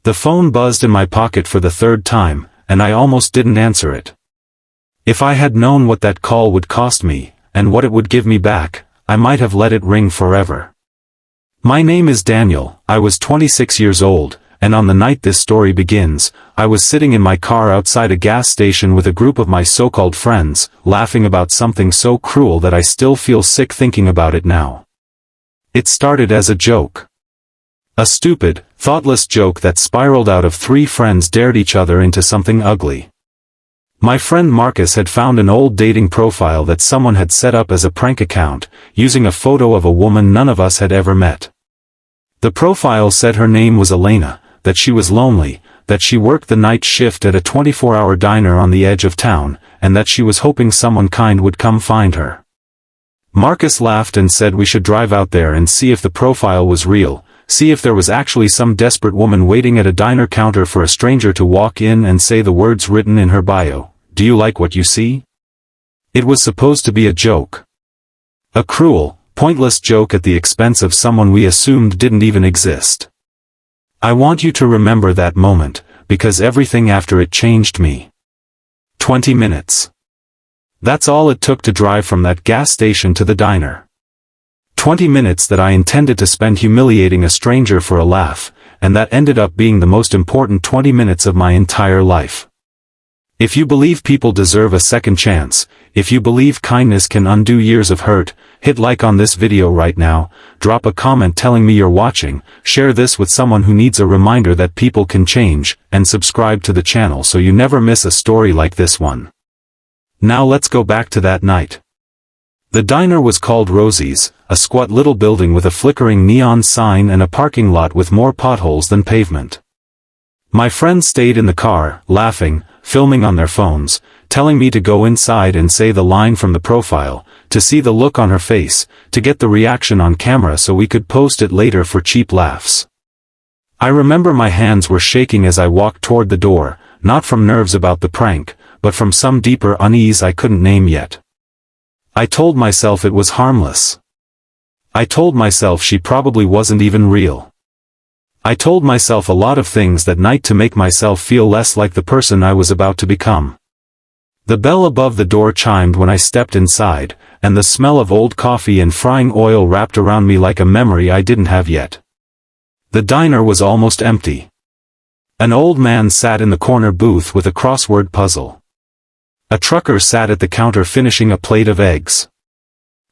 The phone buzzed in my pocket for the third time, and I almost didn't answer it. If I had known what that call would cost me, and what it would give me back, I might have let it ring forever. My name is Daniel, I was 26 years old, and on the night this story begins, I was sitting in my car outside a gas station with a group of my so-called friends, laughing about something so cruel that I still feel sick thinking about it now. It started as a joke. A stupid, thoughtless joke that spiraled out of three friends dared each other into something ugly. My friend Marcus had found an old dating profile that someone had set up as a prank account, using a photo of a woman none of us had ever met. The profile said her name was Elena, that she was lonely, that she worked the night shift at a 24-hour diner on the edge of town, and that she was hoping someone kind would come find her. Marcus laughed and said we should drive out there and see if the profile was real, see if there was actually some desperate woman waiting at a diner counter for a stranger to walk in and say the words written in her bio, "Do you like what you see?" It was supposed to be a joke. A cruel, pointless joke at the expense of someone we assumed didn't even exist. I want you to remember that moment, because everything after it changed me. 20 minutes. That's all it took to drive from that gas station to the diner. 20 minutes that I intended to spend humiliating a stranger for a laugh, and that ended up being the most important 20 minutes of my entire life. If you believe people deserve a second chance, if you believe kindness can undo years of hurt, hit like on this video right now, drop a comment telling me you're watching, share this with someone who needs a reminder that people can change, and subscribe to the channel so you never miss a story like this one. Now let's go back to that night. The diner was called Rosie's, a squat little building with a flickering neon sign and a parking lot with more potholes than pavement. My friends stayed in the car, laughing, filming on their phones, telling me to go inside and say the line from the profile, to see the look on her face, to get the reaction on camera so we could post it later for cheap laughs. I remember my hands were shaking as I walked toward the door, not from nerves about the prank, but from some deeper unease I couldn't name yet. I told myself it was harmless. I told myself she probably wasn't even real. I told myself a lot of things that night to make myself feel less like the person I was about to become. The bell above the door chimed when I stepped inside, and the smell of old coffee and frying oil wrapped around me like a memory I didn't have yet. The diner was almost empty. An old man sat in the corner booth with a crossword puzzle. A trucker sat at the counter finishing a plate of eggs.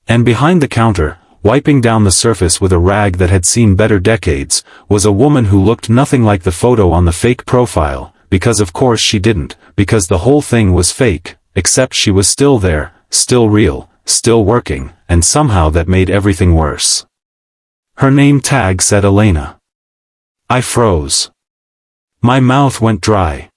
And behind the counter, wiping down the surface with a rag that had seen better decades, was a woman who looked nothing like the photo on the fake profile, because of course she didn't, because the whole thing was fake, except she was still there, still real, still working, and somehow that made everything worse. Her name tag said Elena. I froze. My mouth went dry.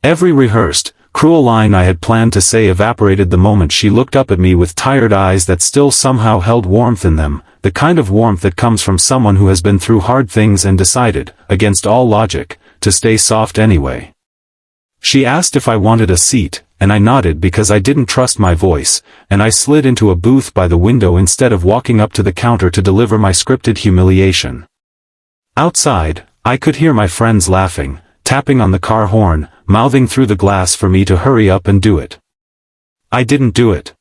Every rehearsed, cruel line I had planned to say evaporated the moment she looked up at me with tired eyes that still somehow held warmth in them, the kind of warmth that comes from someone who has been through hard things and decided, against all logic, to stay soft anyway. She asked if I wanted a seat, and I nodded because I didn't trust my voice, and I slid into a booth by the window instead of walking up to the counter to deliver my scripted humiliation. Outside, I could hear my friends laughing, tapping on the car horn, mouthing through the glass for me to hurry up and do it. I didn't do it.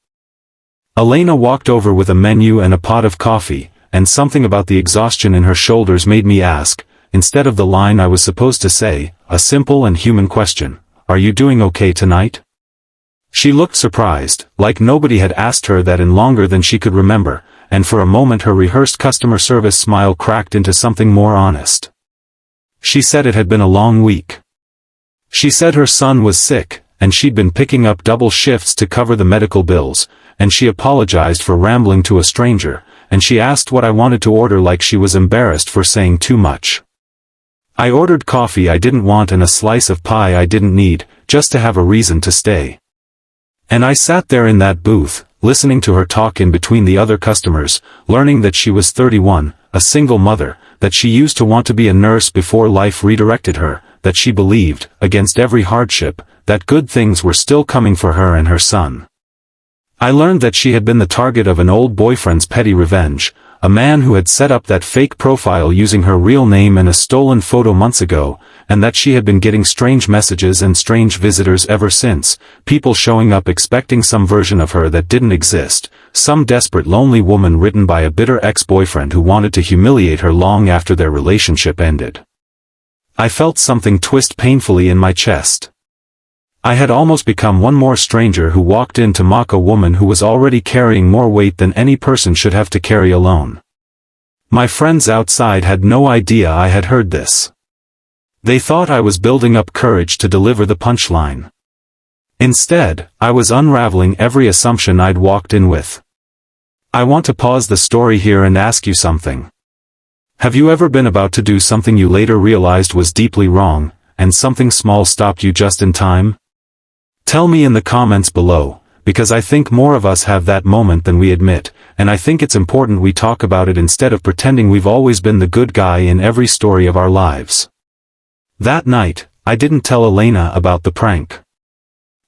Elena walked over with a menu and a pot of coffee, and something about the exhaustion in her shoulders made me ask, instead of the line I was supposed to say, a simple and human question, "Are you doing okay tonight?" She looked surprised, like nobody had asked her that in longer than she could remember, and for a moment her rehearsed customer service smile cracked into something more honest. She said it had been a long week. She said her son was sick, and she'd been picking up double shifts to cover the medical bills, and she apologized for rambling to a stranger, and she asked what I wanted to order like she was embarrassed for saying too much. I ordered coffee I didn't want and a slice of pie I didn't need, just to have a reason to stay. And I sat there in that booth, listening to her talk in between the other customers, learning that she was 31, a single mother, that she used to want to be a nurse before life redirected her, that she believed, against every hardship, that good things were still coming for her and her son. I learned that she had been the target of an old boyfriend's petty revenge, a man who had set up that fake profile using her real name and a stolen photo months ago, and that she had been getting strange messages and strange visitors ever since, people showing up expecting some version of her that didn't exist, some desperate lonely woman written by a bitter ex-boyfriend who wanted to humiliate her long after their relationship ended. I felt something twist painfully in my chest. I had almost become one more stranger who walked in to mock a woman who was already carrying more weight than any person should have to carry alone. My friends outside had no idea I had heard this. They thought I was building up courage to deliver the punchline. Instead, I was unraveling every assumption I'd walked in with. I want to pause the story here and ask you something. Have you ever been about to do something you later realized was deeply wrong, and something small stopped you just in time? Tell me in the comments below, because I think more of us have that moment than we admit, and I think it's important we talk about it instead of pretending we've always been the good guy in every story of our lives. That night, I didn't tell Elena about the prank.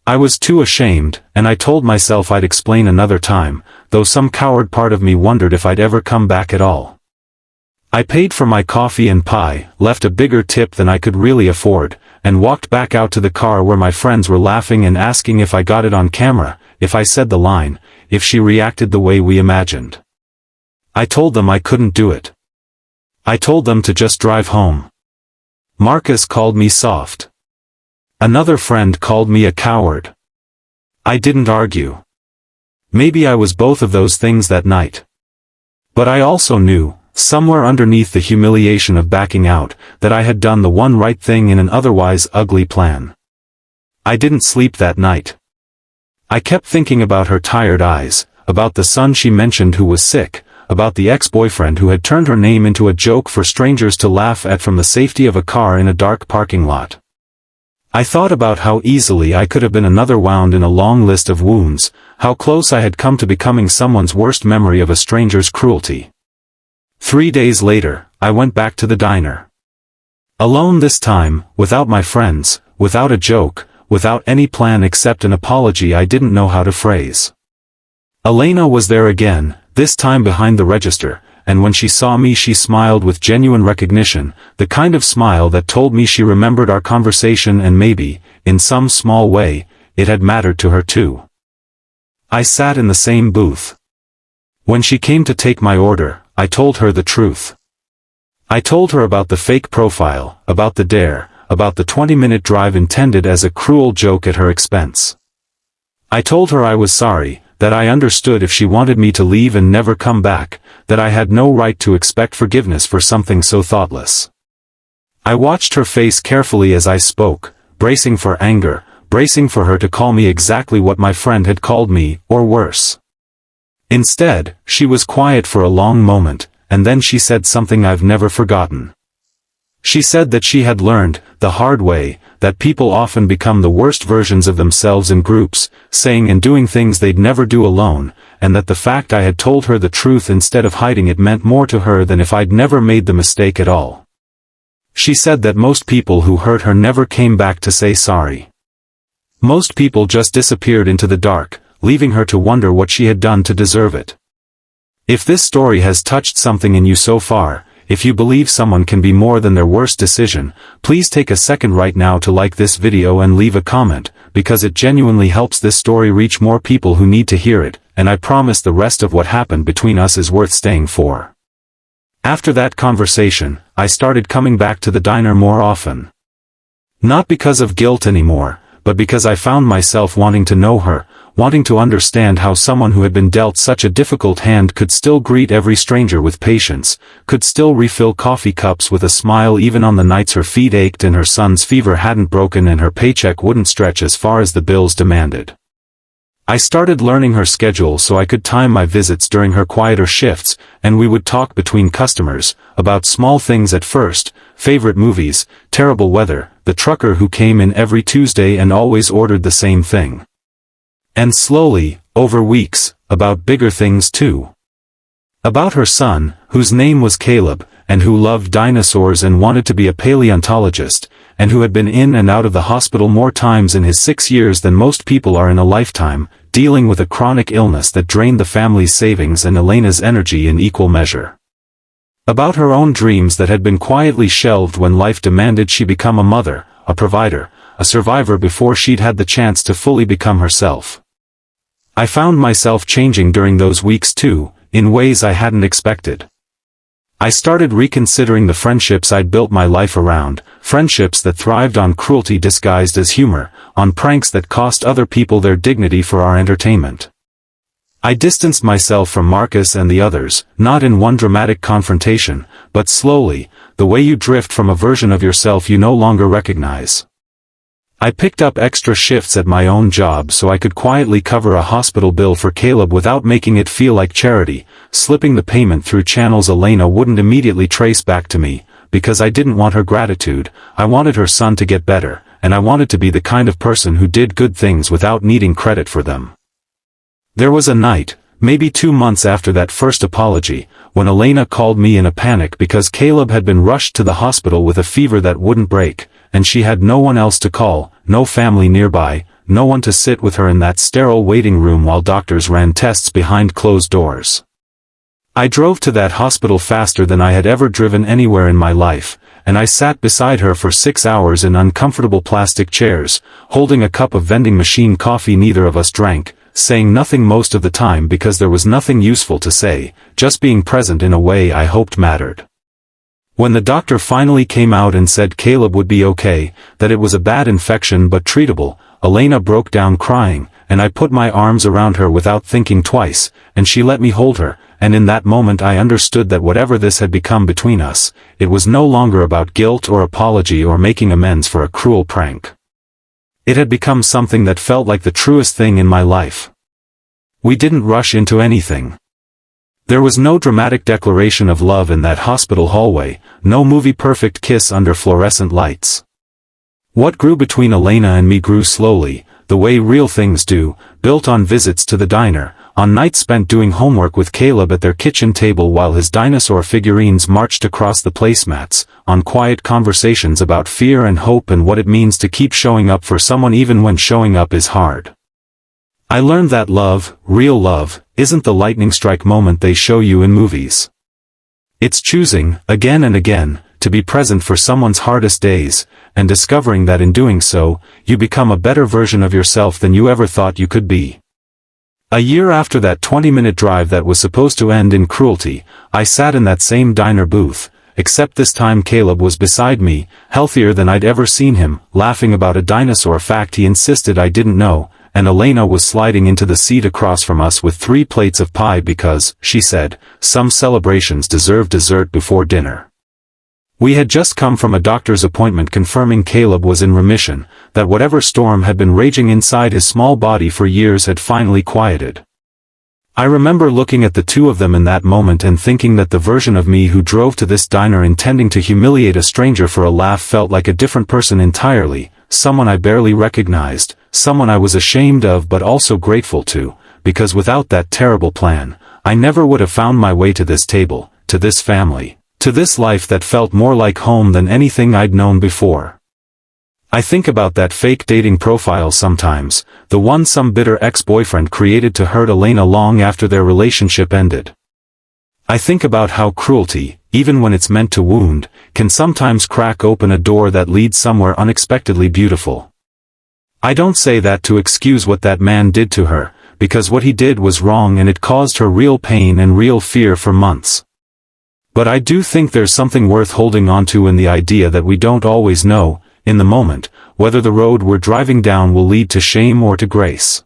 I was too ashamed, and I told myself I'd explain another time, though some coward part of me wondered if I'd ever come back at all. I paid for my coffee and pie, left a bigger tip than I could really afford, and walked back out to the car where my friends were laughing and asking if I got it on camera, if I said the line, if she reacted the way we imagined. I told them I couldn't do it. I told them to just drive home. Marcus called me soft. Another friend called me a coward. I didn't argue. Maybe I was both of those things that night. But I also knew, somewhere underneath the humiliation of backing out, that I had done the one right thing in an otherwise ugly plan. I didn't sleep that night. I kept thinking about her tired eyes, about the son she mentioned who was sick, about the ex-boyfriend who had turned her name into a joke for strangers to laugh at from the safety of a car in a dark parking lot. I thought about how easily I could have been another wound in a long list of wounds, how close I had come to becoming someone's worst memory of a stranger's cruelty. 3 days later, I went back to the diner. Alone this time, without my friends, without a joke, without any plan except an apology I didn't know how to phrase. Elena was there again, this time behind the register, and when she saw me she smiled with genuine recognition, the kind of smile that told me she remembered our conversation and maybe, in some small way, it had mattered to her too. I sat in the same booth. When she came to take my order, I told her the truth. I told her about the fake profile, about the dare, about the 20-minute drive intended as a cruel joke at her expense. I told her I was sorry, that I understood if she wanted me to leave and never come back, that I had no right to expect forgiveness for something so thoughtless. I watched her face carefully as I spoke, bracing for anger, bracing for her to call me exactly what my friend had called me, or worse. Instead, she was quiet for a long moment, and then she said something I've never forgotten. She said that she had learned, the hard way, that people often become the worst versions of themselves in groups, saying and doing things they'd never do alone, and that the fact I had told her the truth instead of hiding it meant more to her than if I'd never made the mistake at all. She said that most people who hurt her never came back to say sorry. Most people just disappeared into the dark, leaving her to wonder what she had done to deserve it. If this story has touched something in you so far, if you believe someone can be more than their worst decision, please take a second right now to like this video and leave a comment, because it genuinely helps this story reach more people who need to hear it, and I promise the rest of what happened between us is worth staying for. After that conversation, I started coming back to the diner more often. Not because of guilt anymore, but because I found myself wanting to know her, wanting to understand how someone who had been dealt such a difficult hand could still greet every stranger with patience, could still refill coffee cups with a smile even on the nights her feet ached and her son's fever hadn't broken and her paycheck wouldn't stretch as far as the bills demanded. I started learning her schedule so I could time my visits during her quieter shifts, and we would talk between customers, about small things at first, favorite movies, terrible weather, the trucker who came in every Tuesday and always ordered the same thing. And slowly, over weeks, about bigger things too. About her son, whose name was Caleb, and who loved dinosaurs and wanted to be a paleontologist, and who had been in and out of the hospital more times in his 6 years than most people are in a lifetime, dealing with a chronic illness that drained the family's savings and Elena's energy in equal measure. About her own dreams that had been quietly shelved when life demanded she become a mother, a provider, a survivor before she'd had the chance to fully become herself. I found myself changing during those weeks too, in ways I hadn't expected. I started reconsidering the friendships I'd built my life around, friendships that thrived on cruelty disguised as humor, on pranks that cost other people their dignity for our entertainment. I distanced myself from Marcus and the others, not in one dramatic confrontation, but slowly, the way you drift from a version of yourself you no longer recognize. I picked up extra shifts at my own job so I could quietly cover a hospital bill for Caleb without making it feel like charity, slipping the payment through channels Elena wouldn't immediately trace back to me, because I didn't want her gratitude. I wanted her son to get better, and I wanted to be the kind of person who did good things without needing credit for them. There was a night, maybe 2 months after that first apology, when Elena called me in a panic because Caleb had been rushed to the hospital with a fever that wouldn't break, and she had no one else to call, no family nearby, no one to sit with her in that sterile waiting room while doctors ran tests behind closed doors. I drove to that hospital faster than I had ever driven anywhere in my life, and I sat beside her for 6 hours in uncomfortable plastic chairs, holding a cup of vending machine coffee neither of us drank, saying nothing most of the time because there was nothing useful to say, just being present in a way I hoped mattered. When the doctor finally came out and said Caleb would be okay, that it was a bad infection but treatable, Elena broke down crying, and I put my arms around her without thinking twice, and she let me hold her, and in that moment I understood that whatever this had become between us, it was no longer about guilt or apology or making amends for a cruel prank. It had become something that felt like the truest thing in my life. We didn't rush into anything. There was no dramatic declaration of love in that hospital hallway, no movie-perfect kiss under fluorescent lights. What grew between Elena and me grew slowly, the way real things do, built on visits to the diner, on nights spent doing homework with Caleb at their kitchen table while his dinosaur figurines marched across the placemats, on quiet conversations about fear and hope and what it means to keep showing up for someone even when showing up is hard. I learned that love, real love, isn't the lightning strike moment they show you in movies. It's choosing, again and again, to be present for someone's hardest days, and discovering that in doing so, you become a better version of yourself than you ever thought you could be. A year after that 20-minute drive that was supposed to end in cruelty, I sat in that same diner booth, except this time Caleb was beside me, healthier than I'd ever seen him, laughing about a dinosaur fact he insisted I didn't know, and Elena was sliding into the seat across from us with 3 plates of pie because, she said, some celebrations deserve dessert before dinner. We had just come from a doctor's appointment confirming Caleb was in remission, that whatever storm had been raging inside his small body for years had finally quieted. I remember looking at the two of them in that moment and thinking that the version of me who drove to this diner intending to humiliate a stranger for a laugh felt like a different person entirely, someone I barely recognized, someone I was ashamed of but also grateful to, because without that terrible plan, I never would have found my way to this table, to this family, to this life that felt more like home than anything I'd known before. I think about that fake dating profile sometimes, the one some bitter ex-boyfriend created to hurt Elena long after their relationship ended. I think about how cruelty, even when it's meant to wound, can sometimes crack open a door that leads somewhere unexpectedly beautiful. I don't say that to excuse what that man did to her, because what he did was wrong and it caused her real pain and real fear for months. But I do think there's something worth holding on to in the idea that we don't always know, in the moment, whether the road we're driving down will lead to shame or to grace.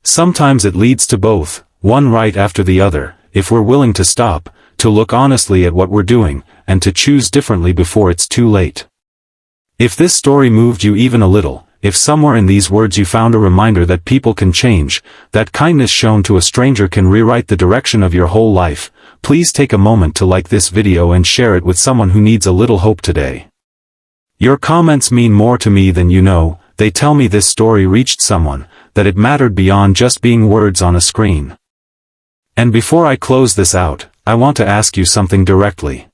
Sometimes it leads to both, one right after the other, if we're willing to stop, to look honestly at what we're doing, and to choose differently before it's too late. If this story moved you even a little, if somewhere in these words you found a reminder that people can change, that kindness shown to a stranger can rewrite the direction of your whole life, please take a moment to like this video and share it with someone who needs a little hope today. Your comments mean more to me than you know. They tell me this story reached someone, that it mattered beyond just being words on a screen. And before I close this out, I want to ask you something directly.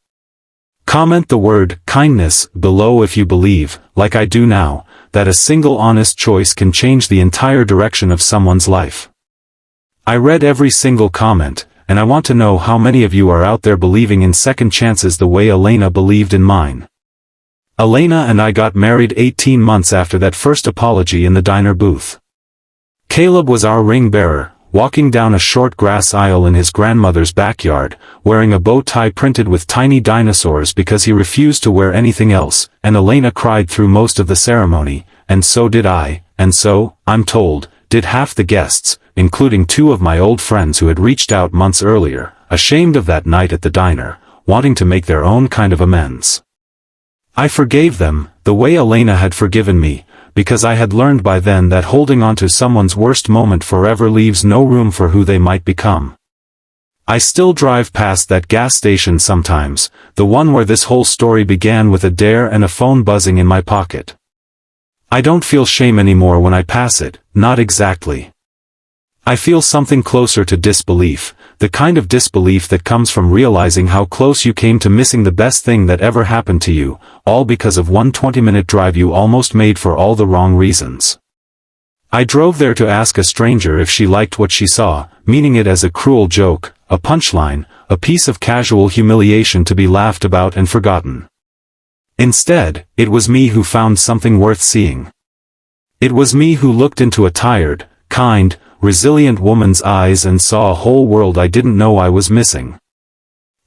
Comment the word kindness below if you believe, like I do now, that a single honest choice can change the entire direction of someone's life. I read every single comment, and I want to know how many of you are out there believing in second chances the way Elena believed in mine. Elena and I got married 18 months after that first apology in the diner booth. Caleb was our ring bearer, walking down a short grass aisle in his grandmother's backyard, wearing a bow tie printed with tiny dinosaurs because he refused to wear anything else, and Elena cried through most of the ceremony, and so did I, and so, I'm told, did half the guests, including 2 of my old friends who had reached out months earlier, ashamed of that night at the diner, wanting to make their own kind of amends. I forgave them, the way Elena had forgiven me, because I had learned by then that holding on to someone's worst moment forever leaves no room for who they might become. I still drive past that gas station sometimes, the one where this whole story began with a dare and a phone buzzing in my pocket. I don't feel shame anymore when I pass it, not exactly. I feel something closer to disbelief, the kind of disbelief that comes from realizing how close you came to missing the best thing that ever happened to you, all because of one 20-minute drive you almost made for all the wrong reasons. I drove there to ask a stranger if she liked what she saw, meaning it as a cruel joke, a punchline, a piece of casual humiliation to be laughed about and forgotten. Instead, it was me who found something worth seeing. It was me who looked into a tired, kind, resilient woman's eyes and saw a whole world I didn't know I was missing.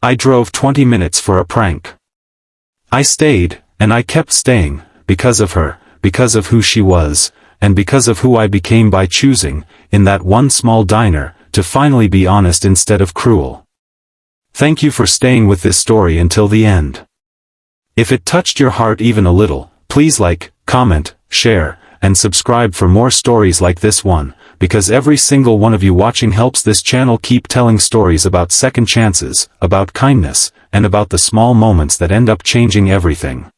I drove 20 minutes for a prank. I stayed, and I kept staying, because of her, because of who she was, and because of who I became by choosing, in that one small diner, to finally be honest instead of cruel. Thank you for staying with this story until the end. If it touched your heart even a little, please like, comment, share, and subscribe for more stories like this one, because every single one of you watching helps this channel keep telling stories about second chances, about kindness, and about the small moments that end up changing everything.